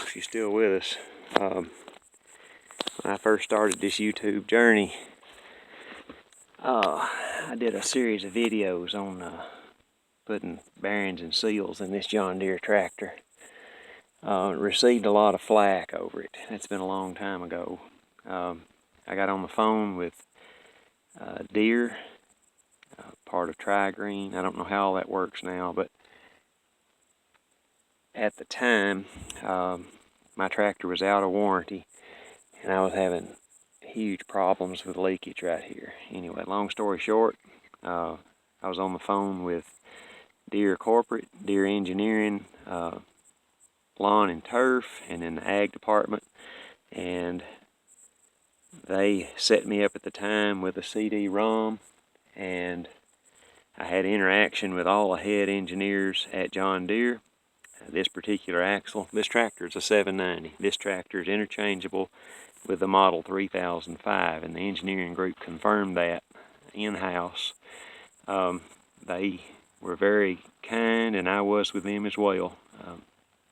she's still with us. When I first started this YouTube journey, I did a series of videos on putting bearings and seals in this John Deere tractor. Received a lot of flack over it. That's been a long time ago. I got on the phone with Deere, part of TriGreen. I don't know how all that works now, but at the time, my tractor was out of warranty, and I was having huge problems with leakage right here. Anyway, long story short, I was on the phone with Deere Corporate, Deere Engineering, Lawn and Turf, and in the Ag Department, and they set me up at the time with a CD-ROM, and I had interaction with all the head engineers at John Deere. This particular axle, this tractor is a 790. This tractor is interchangeable with the model 3005, and the engineering group confirmed that in-house. They were very kind, and I was with them as well.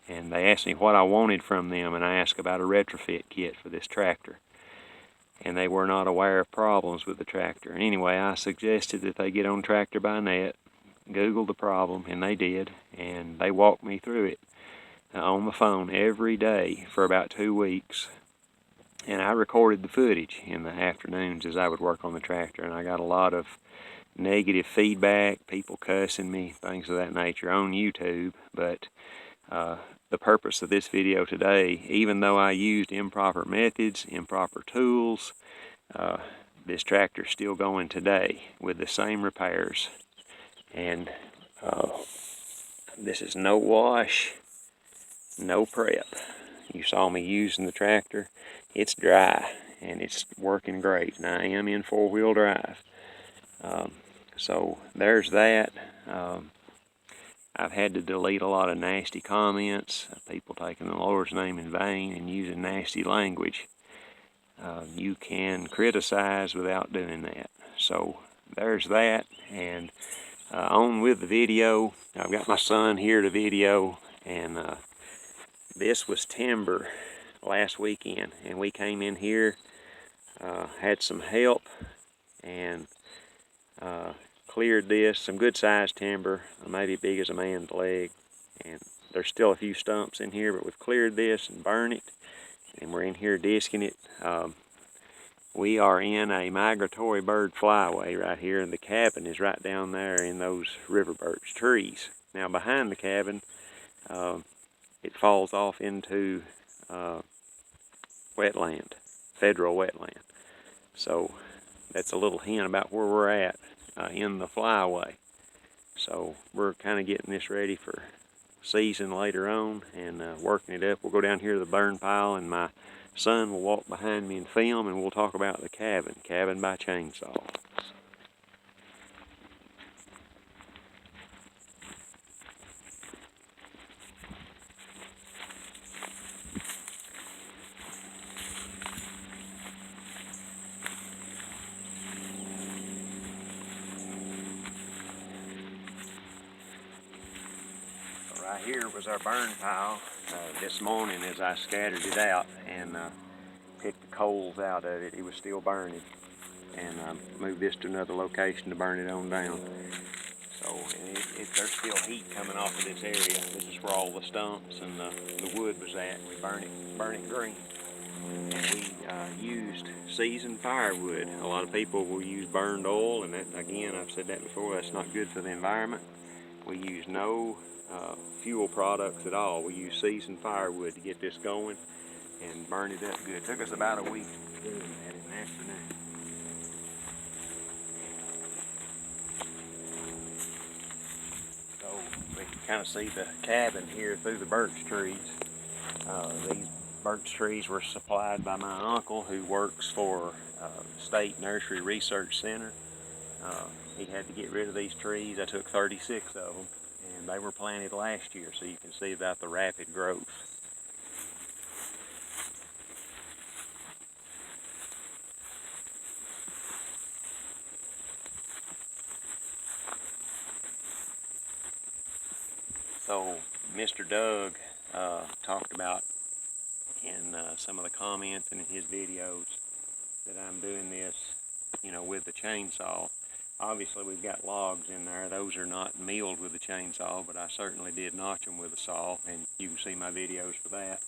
And they asked me what I wanted from them, and I asked about a retrofit kit for this tractor. And they were not aware of problems with the tractor. And anyway, I suggested that they get on Tractor by Net, Google the problem, and they did, and they walked me through it on the phone every day for about 2 weeks. And I recorded the footage in the afternoons as I would work on the tractor, and I got a lot of negative feedback, people cussing me, things of that nature on YouTube. But the purpose of this video today, even though I used improper methods, improper tools, this tractor's still going today with the same repairs. And this is no wash, no prep. You saw me using the tractor. It's dry and it's working great, and I am in 4-wheel drive. So there's that. I've had to delete a lot of nasty comments, people taking the Lord's name in vain and using nasty language. You can criticize without doing that. So there's that, and on with the video. I've got my son here to video, and this was timber last weekend, and we came in here, had some help, and cleared this, some good sized timber, maybe big as a man's leg, and there's still a few stumps in here, but we've cleared this and burned it, and we're in here disking it. We are in a migratory bird flyway right here, and the cabin is right down there in those river birch trees. Now behind the cabin, it falls off into wetland, federal wetland. So that's a little hint about where we're at in the flyway. So we're kind of getting this ready for season later on, and working it up. We'll go down here to the burn pile, and my son will walk behind me and film, and we'll talk about the cabin by chainsaw. Right here was our burn pile. This morning as I scattered it out and picked the coals out of it, it was still burning. And I moved this to another location to burn it on down. So there's still heat coming off of this area. This is where all the stumps and the wood was at. We burn it green. And we used seasoned firewood. A lot of people will use burned oil, and that, again, I've said that before, that's not good for the environment. We use no fuel products at all. We use seasoned firewood to get this going and burn it up good. It took us about a week to do that in the afternoon. So we can kind of see the cabin here through the birch trees. These birch trees were supplied by my uncle, who works for State Nursery Research Center. He had to get rid of these trees. I took 36 of them, and they were planted last year, so you can see about the rapid growth. So Mr. Doug talked about and some of the comments and in his videos that I'm doing this, you know, with the chainsaw. Obviously we've got logs in there. Those are not milled with the chainsaw, but I certainly did notch them with a saw, and you can see my videos for that.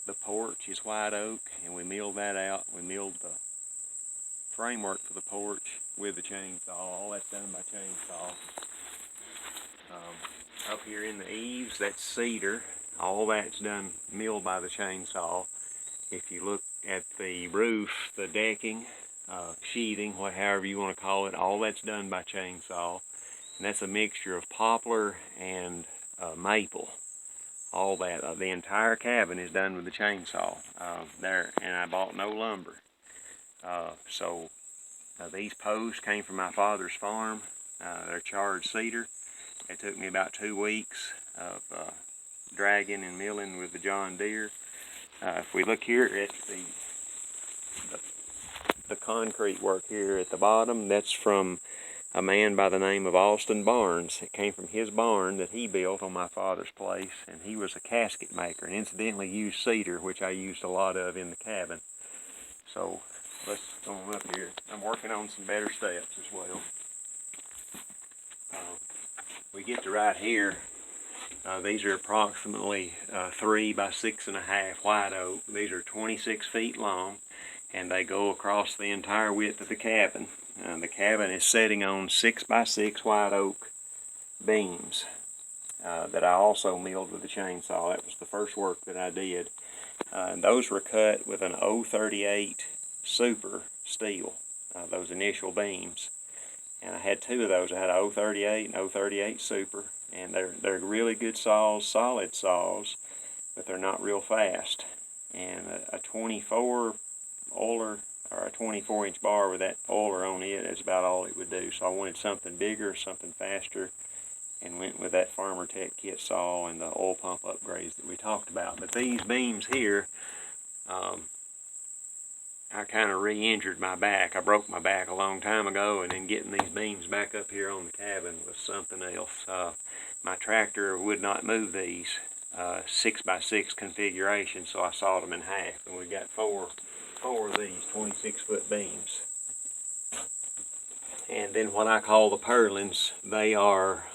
The porch is white oak, and we milled that out. We milled the framework for the porch with the chainsaw. All that's done by chainsaw. Up here in the eaves, that's cedar. All that's done milled by the chainsaw. If you look at the roof, the decking, sheathing, however you want to call it, all that's done by chainsaw. And that's a mixture of poplar and maple. All that, the entire cabin is done with the chainsaw there, and I bought no lumber. These posts came from my father's farm. They're charred cedar. It took me about 2 weeks of dragging and milling with the John Deere. If we look here at the concrete work here at the bottom, that's from a man by the name of Austin Barnes. It came from his barn that he built on my father's place, and he was a casket maker and incidentally used cedar, which I used a lot of in the cabin. So let's go on up here. I'm working on some better steps as well. We get to right here. These are approximately 3 by 6.5 white oak. These are 26 feet long, and they go across the entire width of the cabin. The cabin is sitting on 6 by 6 white oak beams that I also milled with a chainsaw. That was the first work that I did. And those were cut with an 038 Super steel, those initial beams. And I had 2 of those. I had a 038 and 038 Super, and they're really good saws, solid saws, but they're not real fast. And a 24 oiler, or a 24-inch bar with that oiler on it is about all it would do. So I wanted something bigger, something faster, and went with that Farmer Tech kit saw and the oil pump upgrades that we talked about. But these beams here, I kind of re-injured my back. I broke my back a long time ago, and then getting these beams back up here on the cabin was something else. My tractor would not move these 6 by 6 configurations, so I sawed them in half, and we got four of these 26-foot beams. And then what I call the purlins, they are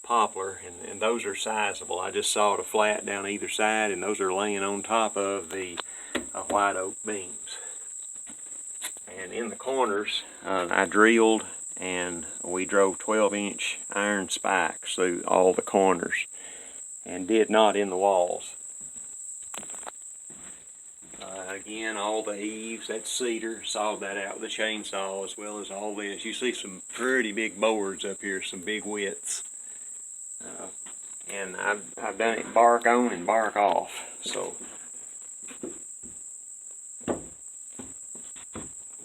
poplar, and those are sizable. I just sawed a flat down either side, and those are laying on top of the white oak beams. And in the corners, I drilled, and we drove 12-inch iron spikes through all the corners, and did not in the walls. Again, all the eaves, that's cedar, sawed that out with a chainsaw, as well as all this. You see some pretty big boards up here, some big widths. And I've done it bark on and bark off. So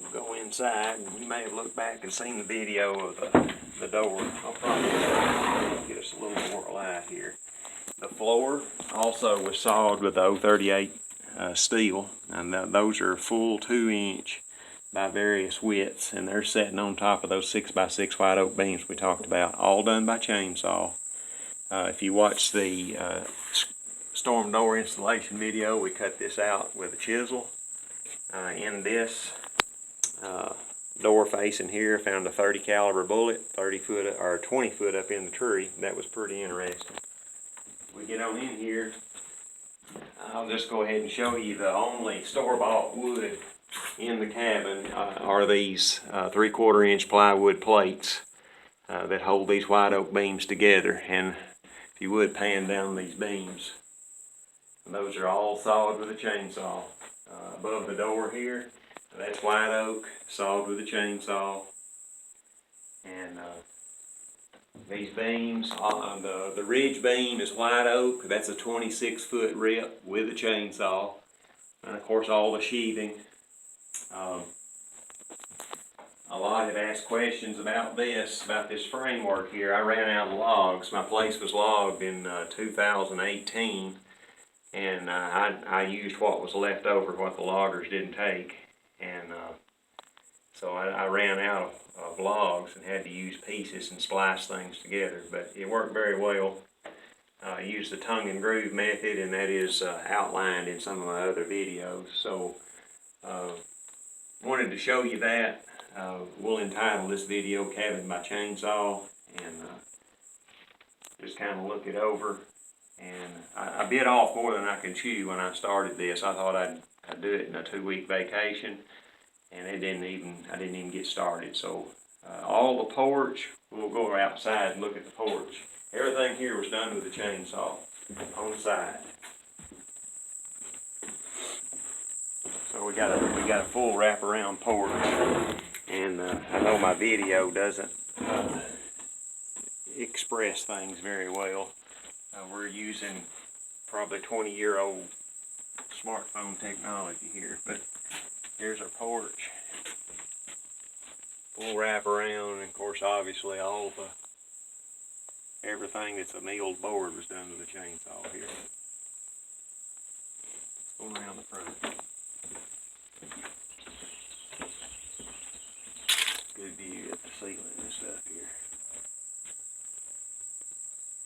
we'll go inside, and you may have looked back and seen the video of the door. I'll probably get us a little more light here. The floor also was sawed with the 038 steel, and those are full 2-inch by various widths, and they're sitting on top of those 6 by 6 white oak beams we talked about, all done by chainsaw. If you watch the storm door installation video, we cut this out with a chisel. In this door facing here, found a 30 caliber bullet, 30 foot or 20 foot up in the tree. That was pretty interesting. We get on in here. I'll just go ahead and show you the only store-bought wood in the cabin are these 3/4 inch plywood plates that hold these white oak beams together. And if you would pan down these beams, and those are all sawed with a chainsaw. Above the door here, that's white oak, sawed with a chainsaw. And these beams, the ridge beam is white oak. That's a 26-foot rip with a chainsaw. And of course all the sheathing. A lot have asked questions about this framework here. I ran out of logs. My place was logged in 2018. And I used what was left over, what the loggers didn't take. And so I ran out of logs and had to use pieces and splice things together, but it worked very well. I use the tongue and groove method, and that is outlined in some of my other videos. So wanted to show you that. We'll entitle this video Cabin by Chainsaw, and just kind of look it over. And I bit off more than I could chew when I started this. I thought I'd do it in a 2-week vacation, and I didn't even get started. So all the porch, we'll go outside and look at the porch. Everything here was done with a chainsaw on the side. So we got a full wraparound porch, and I know my video doesn't express things very well. We're using probably 20-year-old smartphone technology here, but here's our porch. Full wraparound, and of course, obviously, all the everything that's a milled board was done with a chainsaw here. Going around the front. Good view at the ceiling and stuff here.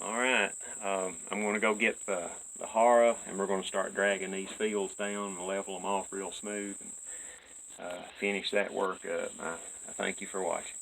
Alright, I'm going to go get the Hara, and we're going to start dragging these fields down and level them off real smooth, and finish that work up. I thank you for watching.